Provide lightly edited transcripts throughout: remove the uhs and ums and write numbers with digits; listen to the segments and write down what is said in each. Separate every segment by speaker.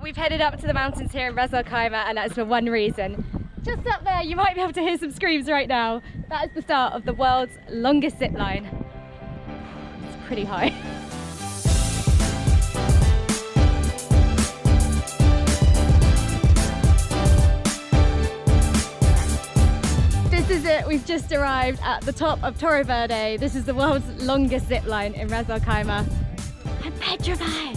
Speaker 1: we've headed up to the mountains here in Ras Al Khaimah, and that's for one reason. Just up there, you might be able to hear some screams right now. That is the start of the world's longest zip line. It's pretty high. This is it, we've just arrived at the top of Toroverde. This is the world's longest zip line in Ras Al Khaimah. I'm petrified.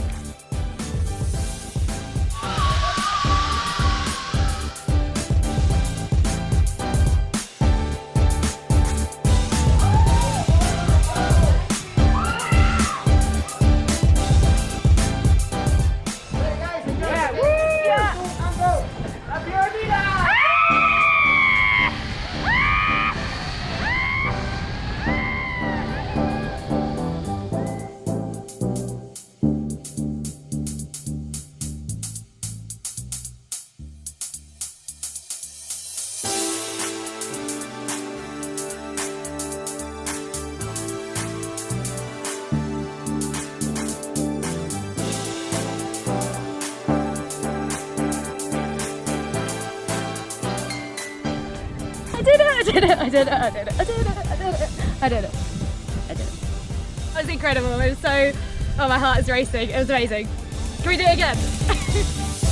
Speaker 1: I did it. That was incredible. It was so, oh, my heart is racing. It was amazing. Can we do it again?